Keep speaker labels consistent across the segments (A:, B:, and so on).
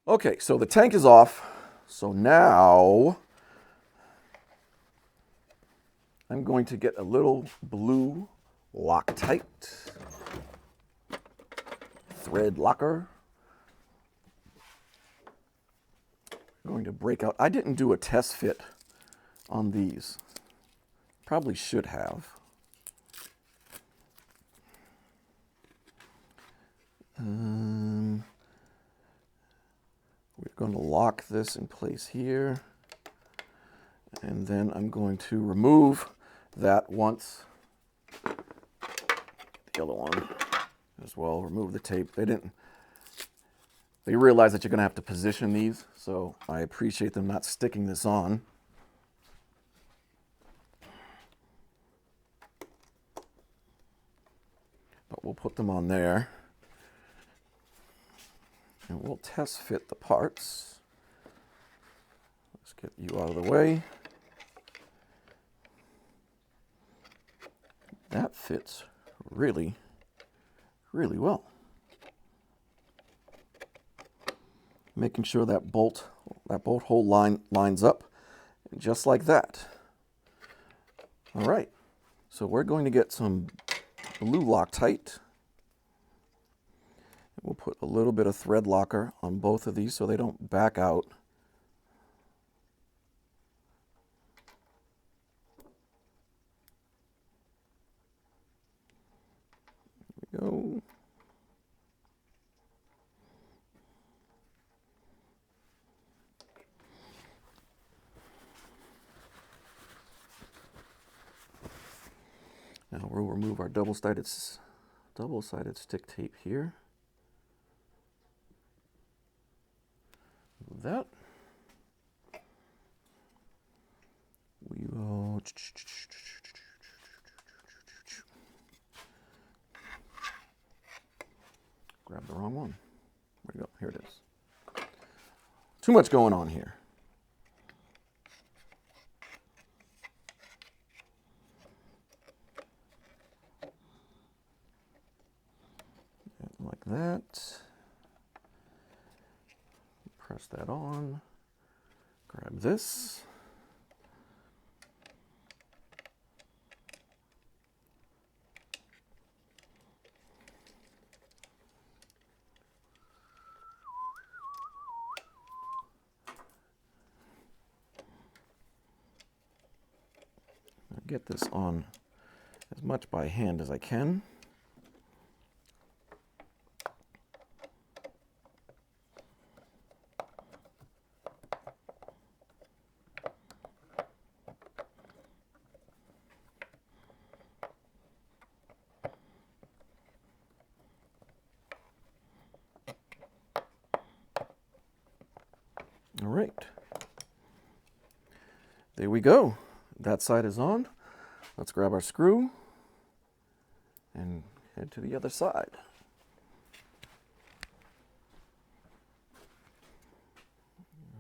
A: Okay, so the tank is off. So now I'm going to get a little blue Loctite thread locker. I'm going to break out. I didn't do a test fit on these. Probably should have. We're going to lock this in place here. And then I'm going to remove that once. The other one as well. Remove the tape. They realize that you're going to have to position these, so I appreciate them not sticking this on. But we'll put them on there. And we'll test fit the parts. Let's get you out of the way. That fits really, really well. Making sure that bolt hole lines up just like that. All right, so we're going to get some blue Loctite. We'll put a little bit of thread locker on both of these so they don't back out. There we go. Now we'll remove our double-sided stick tape here. Move that. We will grab the wrong one. Where'd it go? Here it is. Too much going on here. Like that. Press that on. Grab this. I'll get this on as much by hand as I can. All right, there we go. That side is on. Let's grab our screw and head to the other side.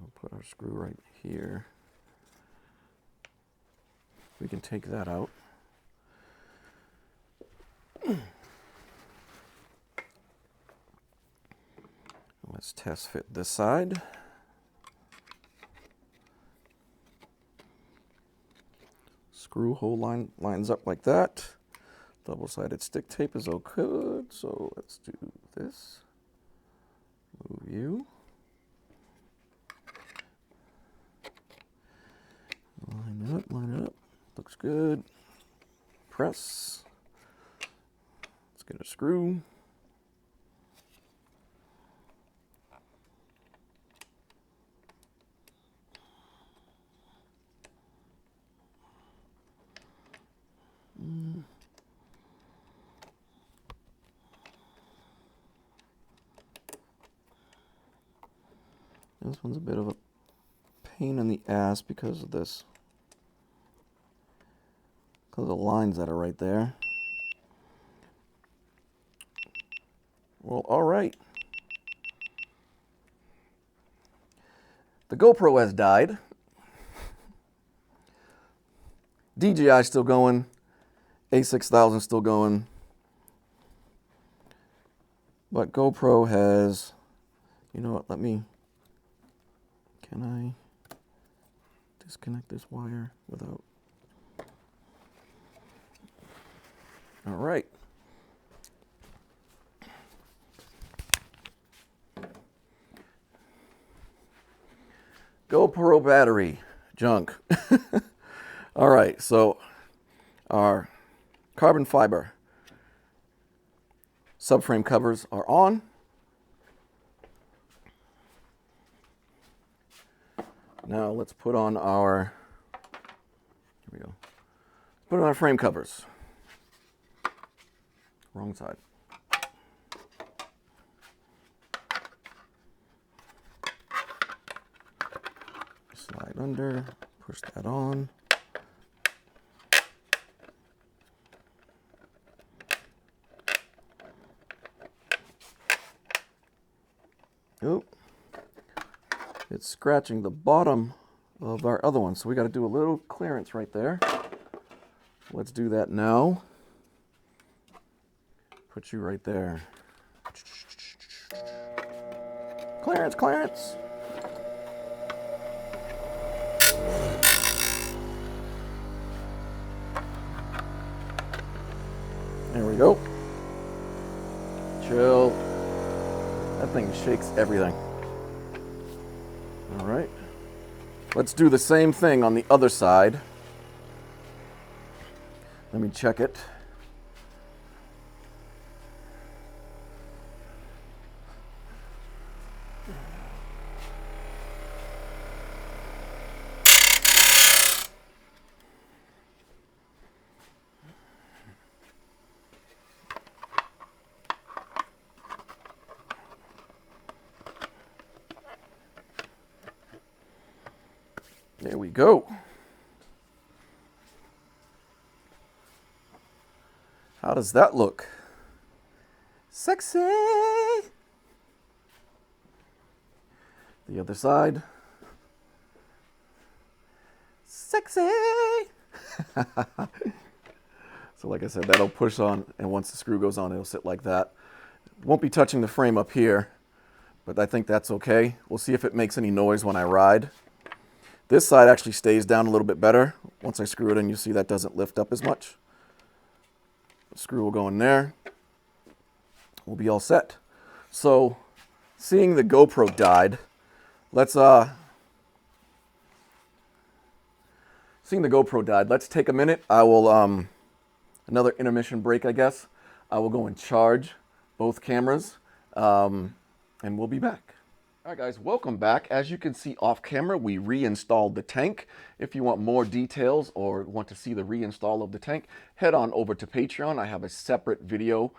A: I'll put our screw right here. We can take that out. Let's test fit this side. Screw hole lines up like that. Double-sided stick tape is all good, so let's do this. Move you. Line it up. Looks good. Press. Let's get a screw. This one's a bit of a pain in the ass because of this. Because of the lines that are right there. Well, all right. The GoPro has died. DJI still going. A6000 still going. But GoPro has, you know what, let me Can I disconnect this wire without? All right. GoPro battery, junk. All right, so our carbon fiber subframe covers are on. Now let's put on our, here we go, put on our frame covers. Wrong side. Slide under, push that on. Oop. It's scratching the bottom of our other one, so we got to do a little clearance right there. Let's do that now. Put you right there. Clearance, clearance. There we go. Chill. That thing shakes everything. All right. Let's do the same thing on the other side. Let me check it. There we go. How does that look? Sexy. The other side. Sexy. So like I said, that'll push on, and once the screw goes on, it'll sit like that. Won't be touching the frame up here, but I think that's okay. We'll see if it makes any noise when I ride. This side actually stays down a little bit better. Once I screw it in, you see that doesn't lift up as much. The screw will go in there. We'll be all set. So, seeing the GoPro died, let's take a minute. I will another intermission break, I guess. I will go and charge both cameras, and we'll be back. All right, guys, welcome back. As you can see off camera, we reinstalled the tank. If you want more details or want to see the reinstall of the tank, head on over to Patreon. I have a separate video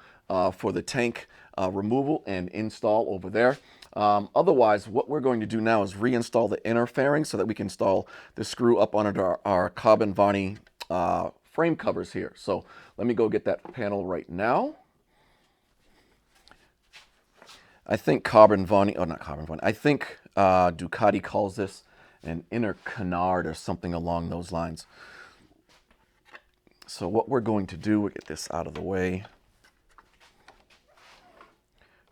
A: for the tank removal and install over there. Otherwise, what we're going to do now is reinstall the inner fairing so that we can install the screw up under our carbon vinyl frame covers here. So let me go get that panel right now. I think I think Ducati calls this an inner canard or something along those lines. So what we're going to do, we'll get this out of the way.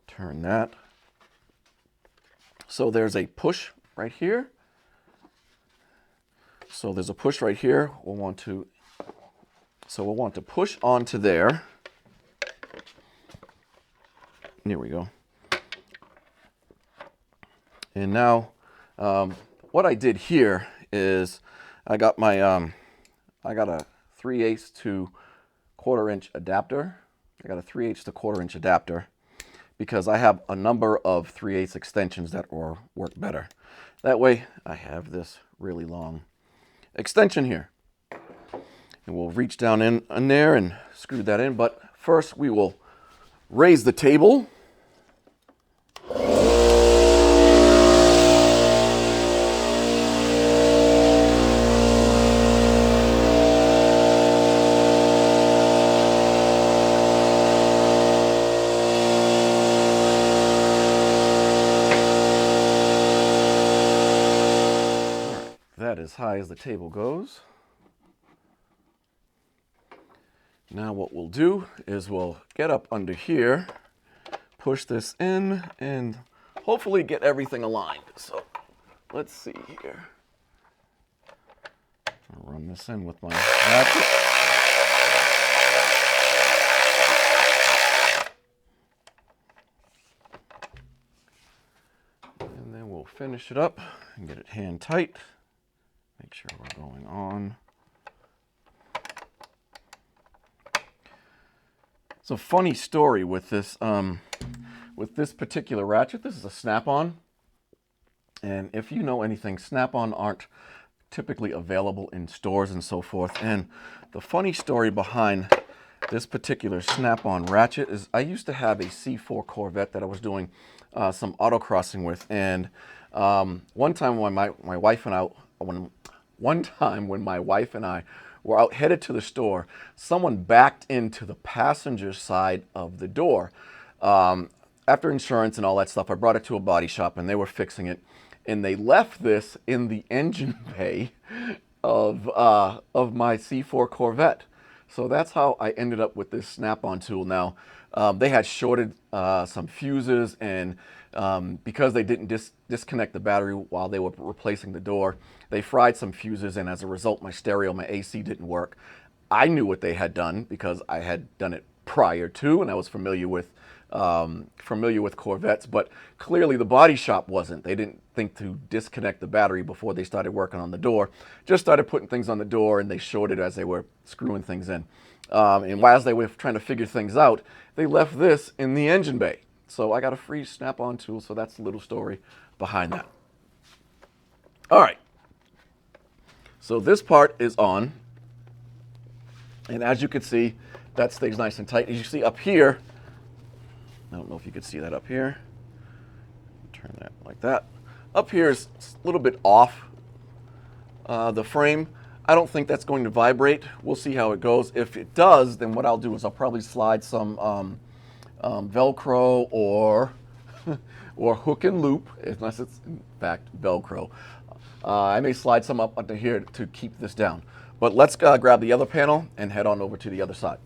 A: Turn that. So there's a push right here. So there's a push right here. We'll want to push onto there. There we go. And now, what I did here is I got my, I got a 3/8 to 1/4 inch adapter. I got a 3/8 to 1/4 inch adapter because I have a number of 3/8 extensions that will work better. That way, I have this really long extension here. And we'll reach down in there and screw that in. But first, we will raise the table. As high as the table goes. Now what we'll do is we'll get up under here, push this in, and hopefully get everything aligned. So let's see here. I'll run this in with my ratchet. And then we'll finish it up and get it hand tight. Make sure we're going on. It's a funny story with this particular ratchet. This is a snap-on. And if you know anything, snap-on aren't typically available in stores and so forth. And the funny story behind this particular snap-on ratchet is I used to have a C4 Corvette that I was doing some autocrossing with. And one time when my wife and I were out headed to the store, someone backed into the passenger side of the door. After insurance and all that stuff, I brought it to a body shop and they were fixing it. And they left this in the engine bay of my C4 Corvette. So that's how I ended up with this snap-on tool. Now, they had shorted some fuses, and because they didn't disconnect the battery while they were replacing the door, they fried some fuses, and as a result, my stereo, my AC didn't work. I knew what they had done because I had done it prior to, and I was familiar with Corvettes, but clearly the body shop wasn't. They didn't think to disconnect the battery before they started working on the door. Just started putting things on the door, and they shorted as they were screwing things in. And while they were trying to figure things out, they left this in the engine bay. So I got a free snap-on tool, so that's the little story behind that. All right. So this part is on, and as you can see, that stays nice and tight. As you see up here, I don't know if you can see that up here. Turn that like that. Up here is a little bit off the frame. I don't think that's going to vibrate. We'll see how it goes. If it does, then what I'll do is I'll probably slide some Velcro or hook and loop, unless it's in fact Velcro. I may slide some up under here to keep this down. But let's grab the other panel and head on over to the other side.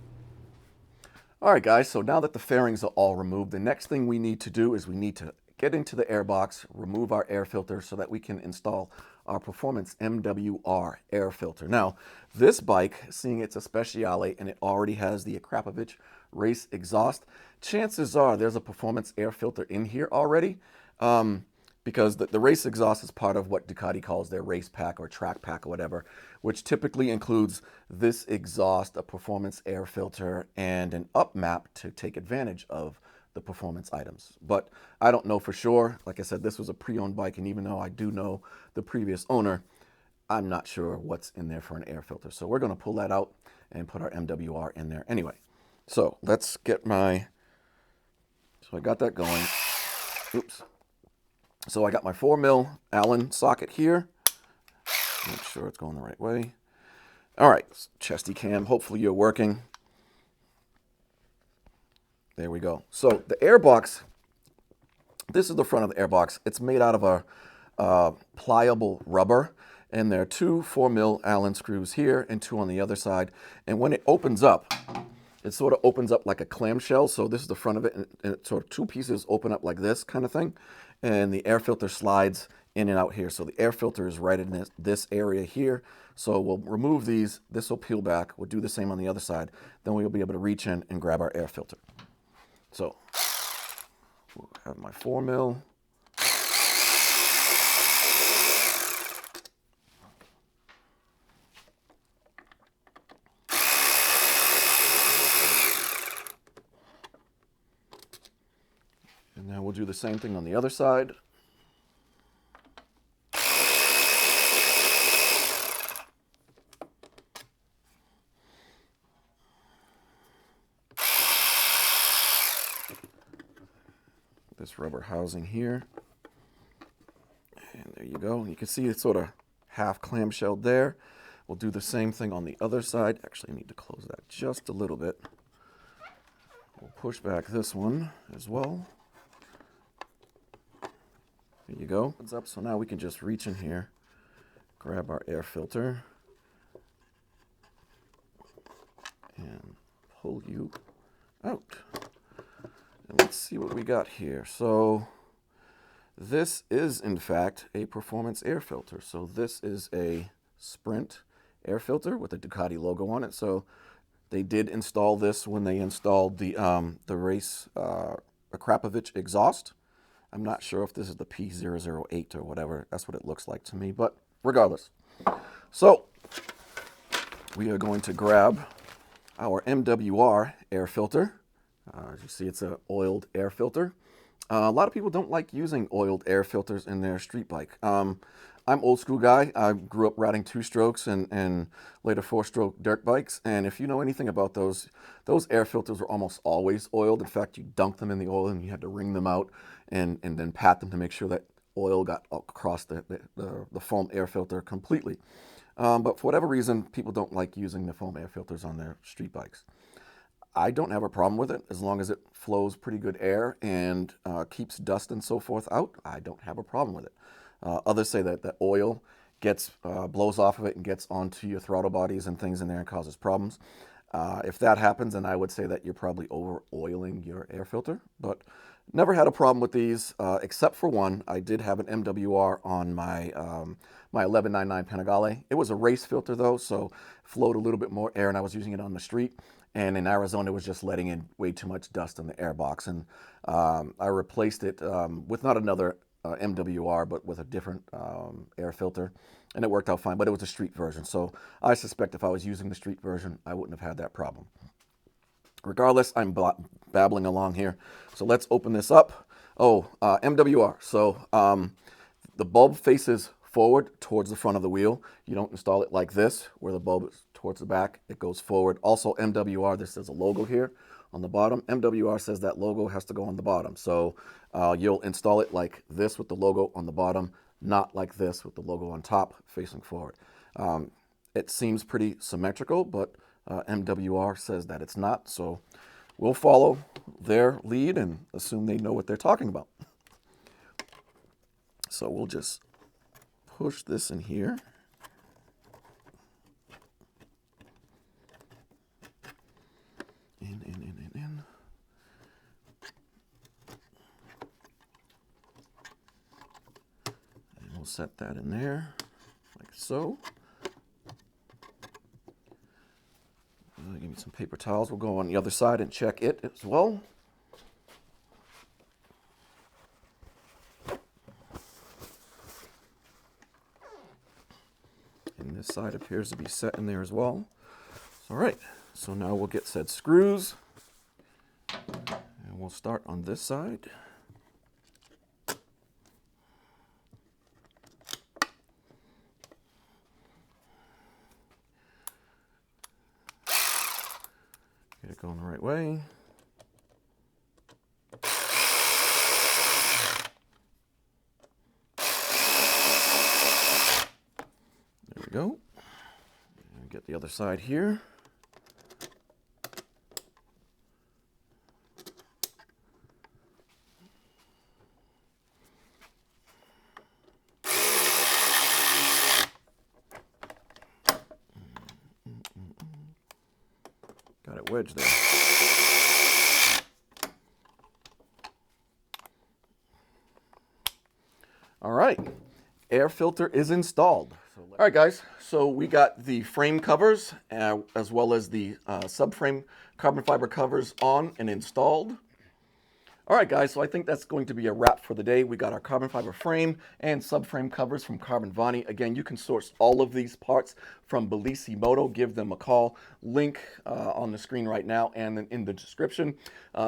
A: All right, guys, so now that the fairings are all removed, the next thing we need to do is we need to get into the air box, remove our air filter so that we can install our Performance MWR air filter. Now, this bike, seeing it's a Speciale and it already has the Akrapovic race exhaust, chances are there's a Performance air filter in here already, because the race exhaust is part of what Ducati calls their race pack or track pack or whatever, which typically includes this exhaust, a Performance air filter, and an up map to take advantage of the Performance items. But I don't know for sure. Like I said, this was a pre-owned bike, and even though I do know the previous owner, I'm not sure what's in there for an air filter. So we're going to pull that out and put our MWR in there anyway. So let's get so I got that going. Oops. So I got my 4mm Allen socket here. Make sure it's going the right way. All right, chesty cam, hopefully you're working. There we go. So the air box, this is the front of the air box. It's made out of a pliable rubber, and there are 2 4mm Allen screws here and 2 on the other side. And when it opens up, it sort of opens up like a clamshell. So this is the front of it, and it sort of 2 pieces open up like this kind of thing. And the air filter slides in and out here. So the air filter is right in this area here. So we'll remove these. This will peel back. We'll do the same on the other side. Then we'll be able to reach in and grab our air filter. So we'll have my 4mm. And now we'll do the same thing on the other side. This rubber housing here. And there you go. You can see it's sort of half clamshelled there. We'll do the same thing on the other side. Actually, I need to close that just a little bit. We'll push back this one as well. There you go. It's up, so now we can just reach in here, grab our air filter, and pull you out. And let's see what we got here. So This is, in fact, a performance air filter. So this is a Sprint air filter with a Ducati logo on it. So they did install this when they installed the race Akrapovic exhaust. I'm not sure if this is the P008 or whatever. That's what it looks like to me, but regardless. So we are going to grab our MWR air filter. As you see, it's an oiled air filter. A lot of people don't like using oiled air filters in their street bike. I'm old school guy. I grew up riding 2-strokes and later 4-stroke dirt bikes. And if you know anything about those air filters were almost always oiled. In fact, you dunk them in the oil and you had to wring them out and then pat them to make sure that oil got across the foam air filter completely. But for whatever reason, people don't like using the foam air filters on their street bikes. I don't have a problem with it as long as it flows pretty good air and keeps dust and so forth out. I don't have a problem with it. Others say that the oil gets blows off of it and gets onto your throttle bodies and things in there and causes problems. If that happens, then I would say that you're probably over oiling your air filter. But never had a problem with these, except for one. I did have an MWR on my my 1199 Panigale. It was a race filter though, so flowed a little bit more air, and I was using it on the street. And in Arizona, it was just letting in way too much dust in the air box. And I replaced it with not another MWR, but with a different air filter. And it worked out fine, but it was a street version. So I suspect if I was using the street version, I wouldn't have had that problem. Regardless, I'm babbling along here. So let's open this up. Oh, MWR. So the bulb faces forward towards the front of the wheel. You don't install it like this, where the bulb is towards the back. It goes forward. Also, MWR, this says a logo here on the bottom. MWR says that logo has to go on the bottom. So you'll install it like this with the logo on the bottom, not like this with the logo on top facing forward. It seems pretty symmetrical, but MWR says that it's not. So we'll follow their lead and assume they know what they're talking about. So we'll just push this in here. In. And we'll set that in there, like so. Give me some paper towels. We'll go on the other side and check it as well. And this side appears to be set in there as well. All right, so now we'll get said screws. And we'll start on this side. Get it going the right way. There we go. And get the other side here. Got it wedged there. All right, air filter is installed. All right, guys, so we got the frame covers as well as the subframe carbon fiber covers on and installed. All right, guys, so I think that's going to be a wrap for the day. We got our carbon fiber frame and subframe covers from Carbon Vani. Again, you can source all of these parts from Bellissimo Moto. Give them a call. Link on the screen right now and then in the description.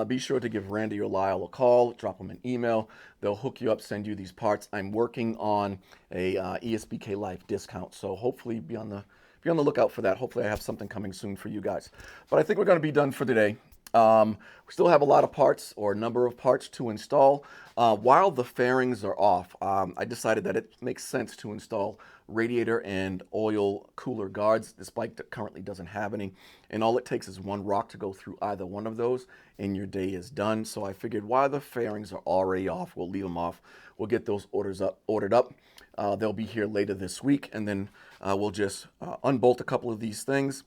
A: Be sure to give Randy or Lyle a call. Drop them an email. They'll hook you up, send you these parts. I'm working on a ESBK Live discount, so hopefully be on the lookout for that. Hopefully I have something coming soon for you guys. But I think we're going to be done for today. We still have a lot of parts or a number of parts to install. While the fairings are off, I decided that it makes sense to install radiator and oil cooler guards. This bike currently doesn't have any, and all it takes is one rock to go through either one of those and your day is done. So I figured while the fairings are already off, we'll leave them off. We'll get those ordered up. They'll be here later this week, and then we'll just unbolt a couple of these things,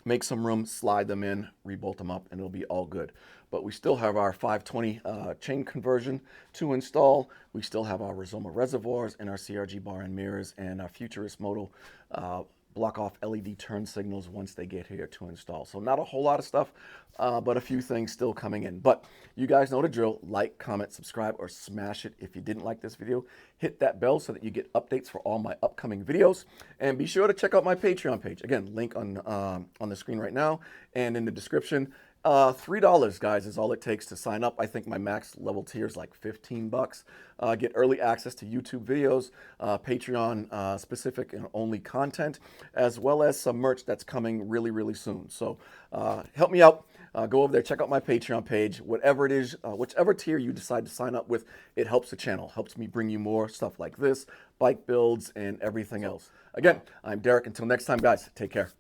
A: make some room, slide them in, rebolt them up, and it'll be all good. But we still have our 520 chain conversion to install. We still have our Rizoma reservoirs and our CRG bar and mirrors and our Futurist modal block off LED turn signals once they get here to install. So not a whole lot of stuff, but a few things still coming in. But you guys know the drill. Like, comment, subscribe, or smash it if you didn't like this video. Hit that bell so that you get updates for all my upcoming videos. And be sure to check out my Patreon page. Again, link on the screen right now and in the description. $3, guys, is all it takes to sign up. I think my max level tier is like 15 bucks. Get early access to YouTube videos, Patreon specific and only content, as well as some merch that's coming really, really soon. So help me out. Go over there, check out my Patreon page. Whatever it is, whichever tier you decide to sign up with, it helps the channel, helps me bring you more stuff like this, bike builds, and everything else. Again, I'm Derek. Until next time, guys, take care.